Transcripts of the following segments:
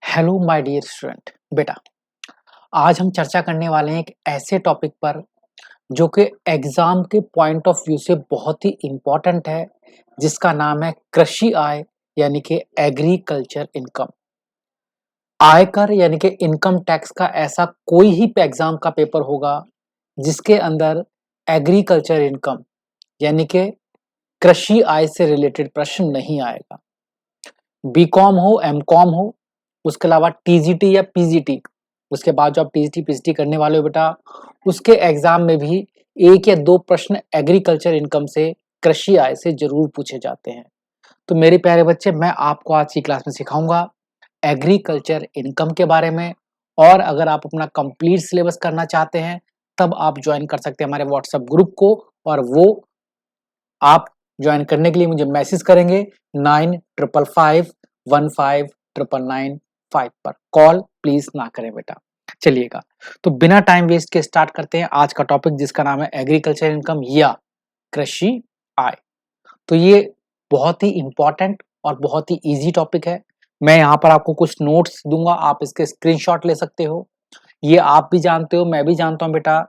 Hello my dear student. बेटा, आज हम चर्चा करने वाले हैं एक ऐसे टॉपिक पर जो कि एग्जाम के पॉइंट ऑफ व्यू से बहुत ही इम्पोर्टेंट है, जिसका नाम है कृषि आय यानी कि एग्रीकल्चर इनकम। आयकर यानी कि इनकम टैक्स का ऐसा कोई ही एग्जाम का पेपर होगा जिसके अंदर एग्रीकल्चर इनकम यानी कि कृषि आय से रिलेटेड प्रश्न नहीं आएगा। बीकॉम हो, एमकॉम हो, उसके अलावा टीजीटी या पीजीटी, उसके बाद जो आप टीजीटी पीजीटी करने वाले हो बेटा, उसके एग्जाम में भी एक या दो प्रश्न एग्रीकल्चर इनकम से, कृषि आय से जरूर पूछे जाते हैं। तो मेरे प्यारे बच्चे, मैं आपको आज की क्लास में सिखाऊंगा एग्रीकल्चर इनकम के बारे में। और अगर आप अपना कंप्लीट सिलेबस करना चाहते हैं तब आप ज्वाइन कर सकते हैं हमारे व्हाट्सएप ग्रुप को, और वो आप ज्वाइन करने के लिए मुझे मैसेज करेंगे 9555159995 पर। कॉल प्लीज ना करें बेटा। चलिएगा, तो बिना टाइम वेस्ट के स्टार्ट करते हैं आज का टॉपिक, जिसका नाम है एग्रीकल्चर इनकम या कृषि आय। तो ये बहुत ही इंपॉर्टेंट और बहुत ही इजी टॉपिक है। मैं यहाँ पर आपको कुछ नोट्स दूंगा, आप इसके स्क्रीनशॉट ले सकते हो। ये आप भी जानते हो, मैं भी जानता हूँ बेटा,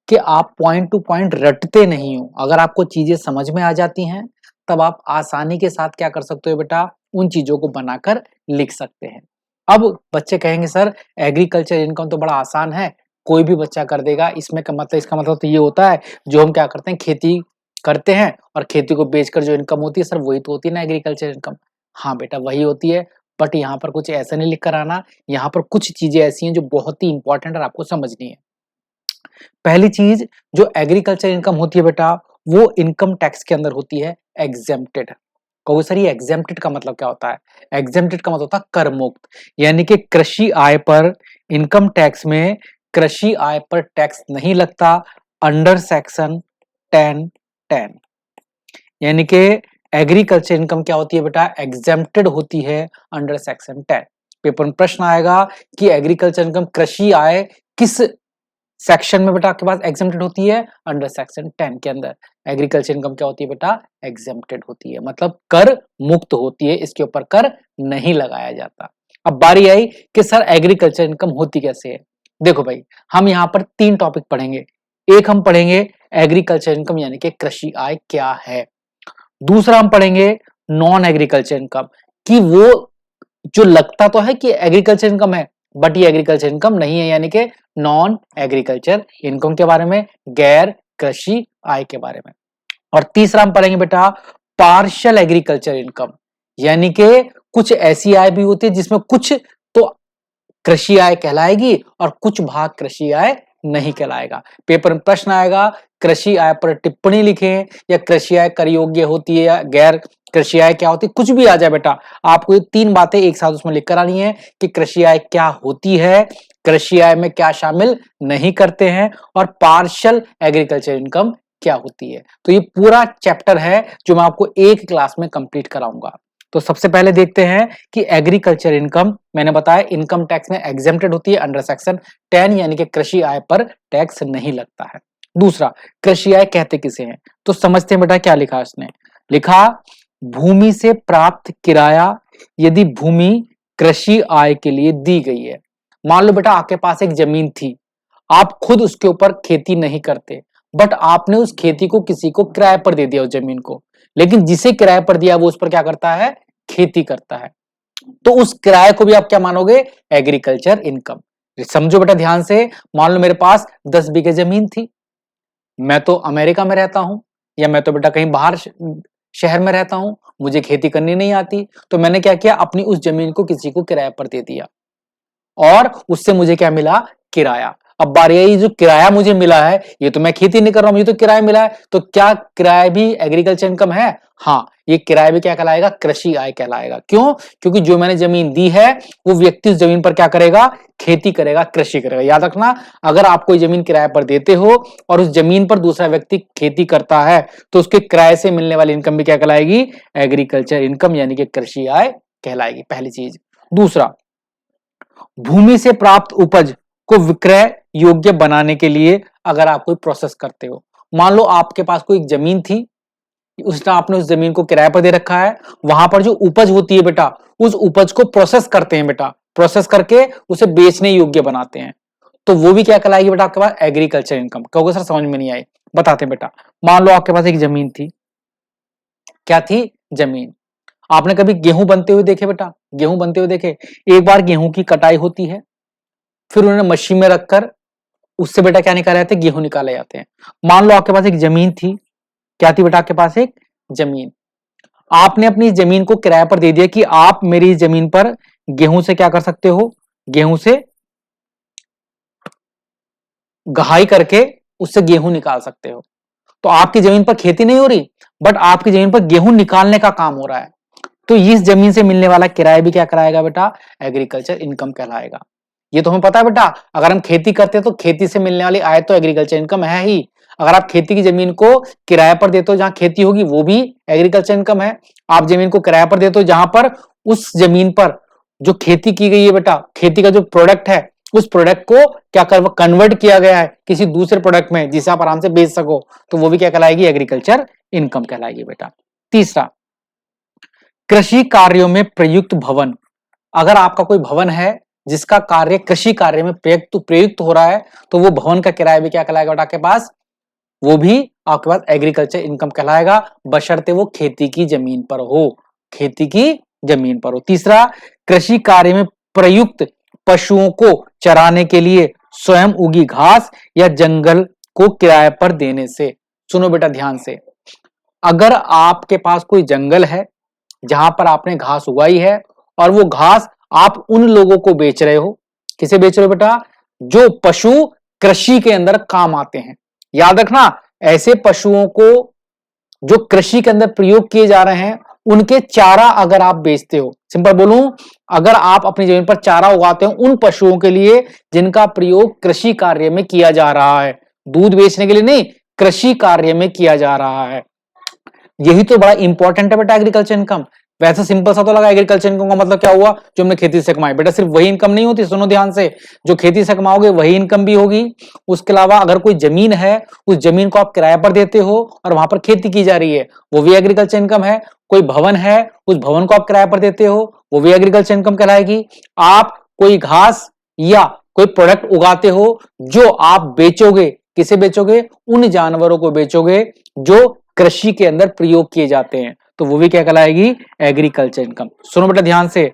कि आप पॉइंट टू पॉइंट रटते नहीं हो। अगर आपको चीजें समझ में आ जाती हैं तब आप आसानी के साथ क्या कर सकते हो बेटा, उन चीजों को बनाकर लिख सकते हैं। अब बच्चे कहेंगे सर एग्रीकल्चर इनकम तो बड़ा आसान है, कोई भी बच्चा कर देगा, इसमें का मतलब, इसका मतलब तो ये होता है जो हम क्या करते हैं, खेती करते हैं और खेती को बेचकर जो इनकम होती है सर वही तो होती है ना एग्रीकल्चर इनकम। हाँ बेटा, वही होती है, बट यहाँ पर कुछ ऐसा नहीं लिख कर आना। यहाँ पर कुछ चीजें ऐसी हैं जो बहुत ही इंपॉर्टेंट और आपको समझनी है। पहली चीज जो एग्रीकल्चर इनकम होती है बेटा, वो इनकम टैक्स के अंदर होती है एग्जेम्प्टेड। कहो सर ये एग्जेम्प्टेड का मतलब क्या होता है? एग्जेम्प्टेड का मतलब होता है कर मुक्त, यानी कि कृषि आय पर इनकम टैक्स में कृषि आय पर टैक्स नहीं लगता अंडर सेक्शन 1010। यानी कि एग्रीकल्चर इनकम क्या होती है बेटा, एग्जेम्प्टेड होती है अंडर सेक्शन 10। पेपर में प्रश्न आएगा कि एग्रीकल्चर इनकम कृषि आय किस सेक्शन में बेटा आपके पास एग्जेम्प्टेड होती है, अंडर सेक्शन 10 के अंदर एग्रीकल्चर इनकम क्या होती है बेटा, एग्जेम्प्टेड होती है, मतलब कर मुक्त होती है, इसके ऊपर कर नहीं लगाया जाता। अब बारी आई कि सर एग्रीकल्चर इनकम होती कैसे है। देखो भाई, हम यहाँ पर तीन टॉपिक पढ़ेंगे। एक हम पढ़ेंगे एग्रीकल्चर इनकम यानी कि कृषि आय क्या है। दूसरा हम पढ़ेंगे नॉन एग्रीकल्चर इनकम, कि वो जो लगता तो है कि एग्रीकल्चर इनकम है बट ये एग्रीकल्चर इनकम नहीं है, यानी कि नॉन एग्रीकल्चर इनकम के बारे में, गैर कृषि आय के बारे में। और तीसरा हम पढ़ेंगे बेटा पार्शियल एग्रीकल्चर इनकम, यानी कि कुछ ऐसी आय भी होती है जिसमें कुछ तो कृषि आय कहलाएगी और कुछ भाग कृषि आय नहीं कहलाएगा। पेपर में प्रश्न आएगा कृषि आय पर टिप्पणी लिखें, या कृषि आय कर योग्य होती है या गैर कृषि आय क्या होती है, कुछ भी आ जाए बेटा, आपको ये तीन बातें एक साथ उसमें लिखकर आनी है कि कृषि आय क्या होती है, कृषि आय में क्या शामिल नहीं करते हैं, और पार्शियल एग्रीकल्चर इनकम क्या होती है। तो ये पूरा चैप्टर है जो मैं आपको एक क्लास में कंप्लीट कराऊंगा। तो सबसे पहले देखते हैं कि एग्रीकल्चर इनकम, मैंने बताया इनकम टैक्स में एग्जेम्प्टेड होती है अंडर सेक्शन 10, यानी कि कृषि आय पर टैक्स नहीं लगता है। दूसरा, कृषि आय कहते किसे हैं, तो समझते हैं बेटा क्या लिखा उसने। लिखा भूमि से प्राप्त किराया यदि भूमि कृषि आय के लिए दी गई है। मान लो बेटा आपके पास एक जमीन थी, आप खुद उसके ऊपर खेती नहीं करते, बट आपने उस खेती को किसी को किराए पर दे दिया उस जमीन को, लेकिन जिसे किराए पर दिया वो उस पर क्या करता है, खेती करता है, तो उस किराए को भी आप क्या मानोगे, एग्रीकल्चर इनकम। समझो बेटा ध्यान से, मान लो मेरे पास 10 बीघे जमीन थी, मैं तो अमेरिका में रहता हूं, या मैं तो बेटा कहीं बाहर शहर में रहता हूं, मुझे खेती करनी नहीं आती, तो मैंने क्या किया, अपनी उस जमीन को किसी को किराए पर दे दिया और उससे मुझे क्या मिला, किराया। अब बारी आई, जो किराया मुझे मिला है, ये तो मैं खेती नहीं कर रहा हूं, मुझे तो किराया मिला है, तो क्या किराया भी एग्रीकल्चर इनकम है? हाँ, ये किराया भी क्या कहलाएगा, कृषि आय कहलाएगा। क्यों? क्योंकि जो मैंने जमीन दी है वो व्यक्ति उस जमीन पर क्या करेगा, खेती करेगा, कृषि करेगा। याद रखना, अगर आप कोई जमीन किराए पर देते हो और उस जमीन पर दूसरा व्यक्ति खेती करता है तो उसके किराए से मिलने वाली इनकम भी क्या कहलाएगी, एग्रीकल्चर इनकम, यानी कि कृषि आय कहलाएगी, पहली चीज। दूसरा, भूमि से प्राप्त उपज को विक्रय योग्य बनाने के लिए अगर आप कोई प्रोसेस करते हो, मान लो आपके पास कोई जमीन थी, उसने आपने उस जमीन को किराए पर दे रखा है, वहां पर जो उपज होती है बेटा, उस उपज को प्रोसेस करते हैं बेटा, प्रोसेस करके उसे बेचने योग्य बनाते हैं, तो वो भी क्या कहलाएगी बेटा आपके पास एग्रीकल्चर इनकम। कहोगे सर समझ में नहीं आई, बताते हैं बेटा। मान लो आपके पास एक जमीन थी, क्या थी, जमीन। आपने कभी गेहूं बनते हुए देखे बेटा, गेहूं बनते हुए देखे? एक बार गेहूं की कटाई होती है, फिर उन्होंने मशीन में रखकर उससे बेटा क्या निकाले जाते हैं, गेहूं निकाले जाते हैं। मान लो आपके पास एक जमीन थी, क्या थी बेटा आपके पास एक जमीन। आपने अपनी जमीन को किराए पर दे दिया कि आप मेरी जमीन पर गेहूं से क्या कर सकते हो, गेहूं से गहाई करके उससे गेहूं निकाल सकते हो। तो आपकी जमीन पर खेती नहीं हो रही, बट आपकी जमीन पर गेहूं निकालने का काम हो रहा है, तो इस जमीन से मिलने वाला किराया भी क्या कराएगा बेटा, एग्रीकल्चर इनकम कहलाएगा। ये तो हमें पता है बेटा, अगर हम खेती करते हैं तो खेती से मिलने वाली आय तो एग्रीकल्चर इनकम है ही। अगर आप खेती की जमीन को किराए पर देते हो, जहां खेती होगी वो भी एग्रीकल्चर इनकम है। आप जमीन को किराए पर देते हो जहां पर उस जमीन पर जो खेती की गई है बेटा, खेती का जो प्रोडक्ट है, उस प्रोडक्ट को क्या कर कन्वर्ट किया गया है किसी दूसरे प्रोडक्ट में जिसे आप आराम से बेच सको, तो वो भी क्या कहलाएगी, एग्रीकल्चर इनकम कहलाएगी बेटा। तीसरा, कृषि कार्यों में प्रयुक्त भवन। अगर आपका कोई भवन है जिसका कार्य कृषि कार्य में प्रयुक्त हो रहा है, तो वो भवन का किराया भी क्या कहलाएगा बेटा आपके पास, वो भी आपके पास एग्रीकल्चर इनकम कहलाएगा, बशर्ते वो खेती की जमीन पर हो, खेती की जमीन पर हो। तीसरा, कृषि कार्य में प्रयुक्त पशुओं को चराने के लिए स्वयं उगी घास या जंगल को किराए पर देने से। सुनो बेटा ध्यान से, अगर आपके पास कोई जंगल है जहां पर आपने घास उगाई है और वो घास आप उन लोगों को बेच रहे हो, किसे बेच रहे हो बेटा, जो पशु कृषि के अंदर काम आते हैं। याद रखना, ऐसे पशुओं को जो कृषि के अंदर प्रयोग किए जा रहे हैं उनके चारा अगर आप बेचते हो, सिंपल बोलूं, अगर आप अपनी जमीन पर चारा उगाते हो उन पशुओं के लिए जिनका प्रयोग कृषि कार्य में किया जा रहा है, दूध बेचने के लिए नहीं, कृषि कार्य में किया जा रहा है। यही तो बड़ा इंपॉर्टेंट है बेटा एग्रीकल्चर इनकम। वैसे सिंपल सा तो लगा, एग्रीकल्चर इनकम का मतलब क्या हुआ, जो हमने खेती से कमाई। बेटा सिर्फ वही इनकम नहीं होती, सुनो ध्यान से, जो खेती से कमाओगे वही इनकम भी होगी। उसके अलावा अगर कोई जमीन है, उस जमीन को आप किराए पर देते हो और वहां पर खेती की जा रही है, वो भी एग्रीकल्चर इनकम है। कोई भवन है, उस भवन को आप किराए पर देते हो, वो भी एग्रीकल्चर इनकम कहलाएगी। आप कोई घास या कोई प्रोडक्ट उगाते हो जो आप बेचोगे, किसे बेचोगे, उन जानवरों को बेचोगे जो कृषि के अंदर प्रयोग किए जाते हैं, तो वो भी क्या कहलाएगी, एग्रीकल्चर इनकम। सुनो बेटा ध्यान से,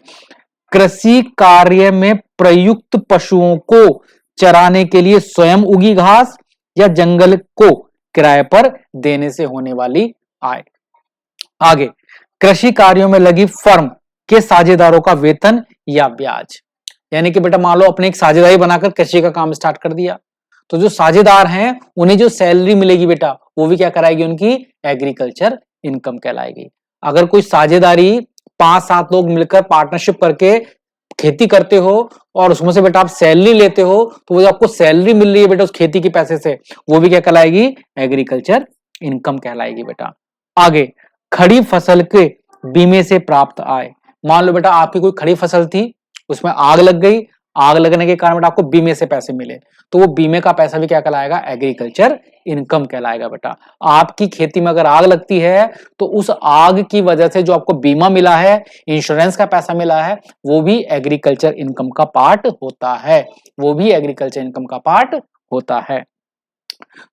कृषि कार्य में प्रयुक्त पशुओं को चराने के लिए स्वयं उगी घास या जंगल को किराए पर देने से होने वाली आय। आगे, कृषि कार्यों में लगी फर्म के साझेदारों का वेतन या ब्याज। यानी कि बेटा मान लो अपने एक साझेदारी बनाकर कृषि का काम स्टार्ट कर दिया, तो जो साझेदार हैं उन्हें जो सैलरी मिलेगी बेटा, वो भी क्या कराएगी, उनकी एग्रीकल्चर इनकम कहलाएगी। अगर कोई साझेदारी 5-7 लोग मिलकर पार्टनरशिप करके खेती करते हो और उसमें से बेटा आप सैलरी लेते हो, तो वो जो आपको सैलरी मिल रही है बेटा उस खेती के पैसे से, वो भी क्या कहलाएगी, एग्रीकल्चर इनकम कहलाएगी बेटा। आगे, खड़ी फसल के बीमे से प्राप्त आय। मान लो बेटा आपकी कोई खड़ी फसल थी, उसमें आग लग गई, आग लगने के कारण बेटा आपको बीमे से पैसे मिले, तो वो बीमे का पैसा भी क्या कहलाएगा, एग्रीकल्चर इनकम कहलाएगा बेटा। आपकी खेती में अगर आग लगती है तो उस आग की वजह से जो आपको बीमा मिला है, इंश्योरेंस का पैसा मिला है, वो भी एग्रीकल्चर इनकम का पार्ट होता है, वो भी एग्रीकल्चर इनकम का पार्ट होता है।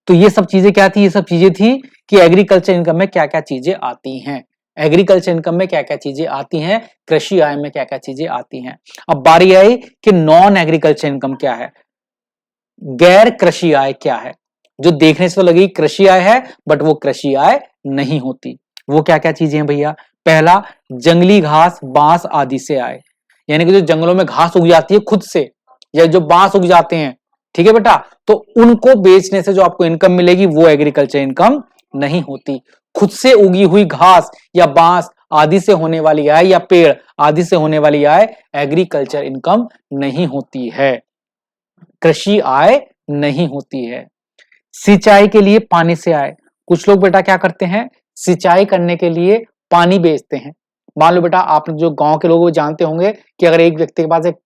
तो ये सब चीजें क्या थी, ये सब चीजें थी कि एग्रीकल्चर इनकम में क्या क्या चीजें आती हैं, एग्रीकल्चर इनकम में क्या क्या चीजें आती हैं, कृषि आय में क्या क्या चीजें आती हैं। अब बारी आई कि नॉन एग्रीकल्चर इनकम क्या है, गैर कृषि आय क्या है, जो देखने से तो लगी कृषि आय है बट वो कृषि आय नहीं होती। वो क्या क्या चीजें हैं भैया, पहला, जंगली घास बांस आदि से आय, यानी कि जो जंगलों में घास उग जाती है खुद से, या जो बांस उग जाते हैं, ठीक है बेटा, तो उनको बेचने से जो आपको इनकम मिलेगी वो एग्रीकल्चर इनकम नहीं होती। खुद से उगी हुई घास या बांस आदि से होने वाली आय या पेड़ आदि से होने वाली आय एग्रीकल्चर इनकम नहीं होती है, कृषि आय नहीं होती है। सिंचाई के लिए पानी से आय, कुछ लोग बेटा क्या करते हैं, सिंचाई करने के लिए पानी बेचते हैं। मान लो बेटा आप जो गांव के लोग वो जानते होंगे कि अगर एक व्यक्ति के पास एक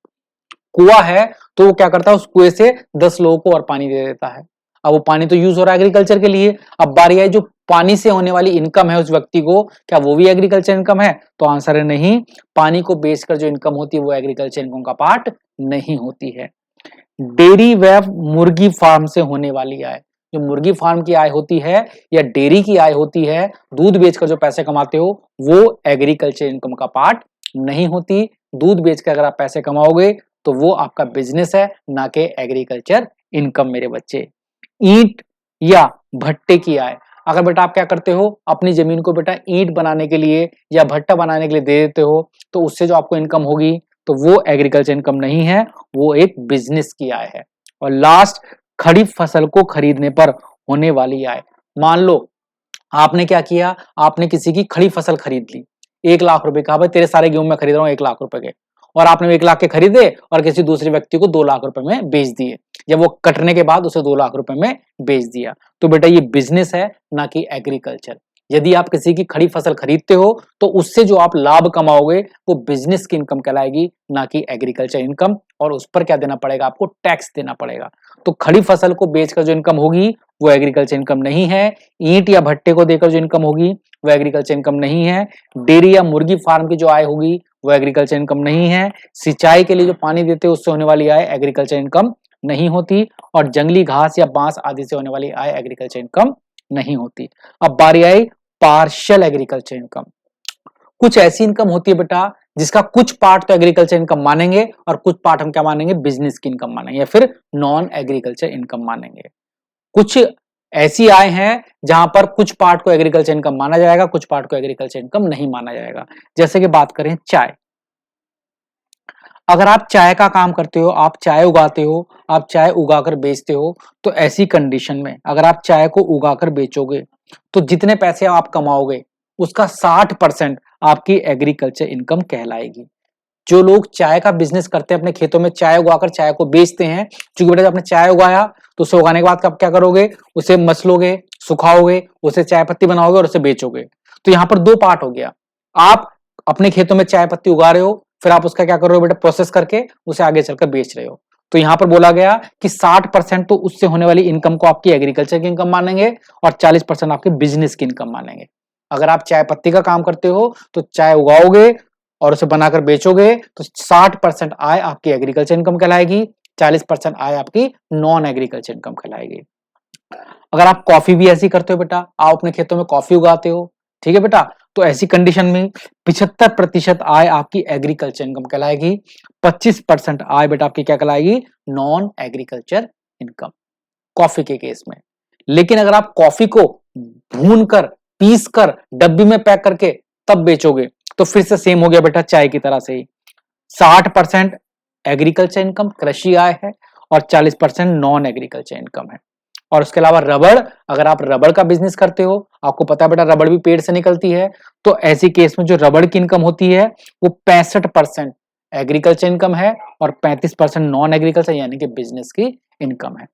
कुआं है तो वो क्या करता है, उस कुएं से 10 लोगों को और पानी दे देता है। अब वो पानी तो यूज हो रहा है एग्रीकल्चर के लिए। अब बारी आई जो पानी से होने वाली इनकम है उस व्यक्ति को, क्या वो भी एग्रीकल्चर इनकम है? तो आंसर है नहीं, पानी को बेचकर जो इनकम होती है वो एग्रीकल्चर इनकम का पार्ट नहीं होती है। डेयरी व मुर्गी फार्म से होने वाली आय, जो मुर्गी फार्म की आय होती है या डेयरी की आय होती है, दूध बेचकर जो पैसे कमाते हो, वो एग्रीकल्चर इनकम का पार्ट नहीं होती। दूध बेचकर अगर आप पैसे कमाओगे तो वो आपका बिजनेस है, ना कि एग्रीकल्चर इनकम मेरे बच्चे। ईंट या भट्टे की आय, अगर बेटा आप क्या करते हो, अपनी जमीन को बेटा ईंट बनाने के लिए या भट्टा बनाने के लिए दे देते हो, तो उससे जो आपको इनकम होगी तो वो एग्रीकल्चर इनकम नहीं है, वो एक बिजनेस की आय है। और लास्ट, खड़ी फसल को खरीदने पर होने वाली आय। मान लो आपने क्या किया, आपने किसी की खड़ी फसल खरीद ली 1 लाख रुपए का, भाई तेरे सारे गेहूं मैं खरीद रहा हूं 1 लाख रुपए के, और आपने 1 लाख के खरीदे और किसी दूसरे व्यक्ति को 2 लाख रुपए में बेच दिए। जब वो कटने के बाद उसे 2 लाख रुपए में बेच दिया, तो बेटा ये बिजनेस है, ना कि एग्रीकल्चर। यदि आप किसी की खड़ी फसल खरीदते हो तो उससे जो आप लाभ कमाओगे वो बिजनेस की इनकम कहलाएगी, ना कि एग्रीकल्चर इनकम, और उस पर क्या देना पड़ेगा, आपको टैक्स देना पड़ेगा। तो खड़ी फसल को बेचकर जो इनकम होगी वो एग्रीकल्चर इनकम नहीं है। ईंट या भट्टे को देकर जो इनकम होगी वो एग्रीकल्चर इनकम नहीं है। डेयरी या मुर्गी फार्म की जो आय होगी वो एग्रीकल्चर इनकम नहीं है। सिंचाई के लिए जो पानी देते हो उससे होने वाली आय एग्रीकल्चर इनकम नहीं होती। और जंगली घास या बांस आदि से होने वाली आय एग्रीकल्चर इनकम नहीं होती। अब बारी आई पार्शियल एग्रीकल्चर इनकम। कुछ ऐसी इनकम होती है बेटा जिसका कुछ पार्ट तो एग्रीकल्चर इनकम मानेंगे और कुछ पार्ट हम क्या मानेंगे, बिजनेस की इनकम मानेंगे या फिर नॉन एग्रीकल्चर इनकम मानेंगे। कुछ ऐसी आय हैं जहां पर कुछ पार्ट को एग्रीकल्चर इनकम माना जाएगा, कुछ पार्ट को एग्रीकल्चर इनकम नहीं माना जाएगा। जैसे कि बात करें चाय, अगर आप चाय का काम करते हो, आप चाय उगाते हो, आप चाय उगाकर बेचते हो, तो ऐसी कंडीशन में अगर आप चाय को उगाकर बेचोगे तो जितने पैसे आप कमाओगे उसका 60% आपकी एग्रीकल्चर इनकम कहलाएगी। जो लोग चाय का बिजनेस करते हैं, अपने खेतों में चाय उगाकर चाय को बेचते हैं, क्योंकि बेटा जब आपने चाय उगाया तो उसे उगाने के बाद आप क्या करोगे, उसे मसलोगे, सुखाओगे, उसे चाय पत्ती बनाओगे और उसे बेचोगे। तो यहाँ पर दो पार्ट हो गया, आप अपने खेतों में चाय पत्ती उगा रहे हो, फिर आप उसका क्या कर रहे हो बेटा, प्रोसेस करके उसे आगे चलकर बेच रहे हो। तो यहाँ पर बोला गया कि 60% तो उससे होने वाली इनकम को आपकी एग्रीकल्चर की इनकम मानेंगे और 40% आपके बिजनेस की इनकम मानेंगे। अगर आप चाय पत्ती का काम करते हो तो चाय उगाओगे और उसे बनाकर बेचोगे तो 60% आय आपकी एग्रीकल्चर इनकम कहलाएगी, 40% आय आपकी नॉन एग्रीकल्चर इनकम कहलाएगी। अगर आप कॉफी भी ऐसी करते हो बेटा, आप अपने खेतों में कॉफी उगाते हो, ठीक है बेटा, तो ऐसी कंडीशन में 75% आय आपकी एग्रीकल्चर इनकम कहलाएगी, 25% आय बेटा आपकी क्या कहलाएगी, नॉन एग्रीकल्चर इनकम, कॉफी के केस में। लेकिन अगर आप कॉफी को भूनकर, पीसकर, डब्बी में पैक करके तब बेचोगे तो फिर से सेम हो गया बेटा चाय की तरह से ही, 60% एग्रीकल्चर इनकम कृषि आय है और 40% नॉन एग्रीकल्चर इनकम है। और उसके अलावा रबड़, अगर आप रबड़ का बिजनेस करते हो, आपको पता है बेटा रबड़ भी पेड़ से निकलती है, तो ऐसी केस में जो रबड़ की इनकम होती है वो 65% एग्रीकल्चर इनकम है और 35% नॉन एग्रीकल्चर यानी कि बिजनेस की इनकम है।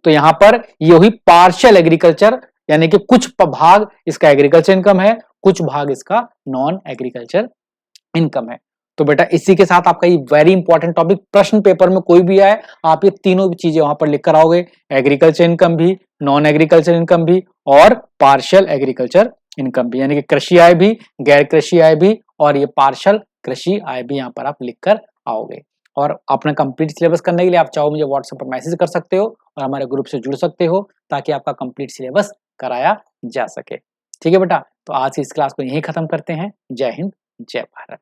तो यहां पर ये हुई पार्शियल एग्रीकल्चर, यानी कि कुछ भाग इसका एग्रीकल्चर इनकम है, कुछ भाग इसका नॉन एग्रीकल्चर इनकम है। तो बेटा इसी के साथ आपका ये वेरी इंपॉर्टेंट टॉपिक प्रश्न पेपर में कोई भी आए, आप ये तीनों भी चीजें वहां पर लिख कर आओगे, एग्रीकल्चर इनकम भी, नॉन एग्रीकल्चर इनकम भी और पार्शियल एग्रीकल्चर इनकम भी, यानी कि कृषि आय भी, गैर कृषि आय भी और ये पार्शियल कृषि आय भी यहाँ पर आप लिख कर आओगे। और अपना कंप्लीट सिलेबस करने के लिए आप चाहो मुझे व्हाट्सएप पर मैसेज कर सकते हो और हमारे ग्रुप से जुड़ सकते हो ताकि आपका कंप्लीट सिलेबस कराया जा सके। ठीक है बेटा, तो आज की इस क्लास को यहीं खत्म करते हैं। जय हिंद, जय भारत।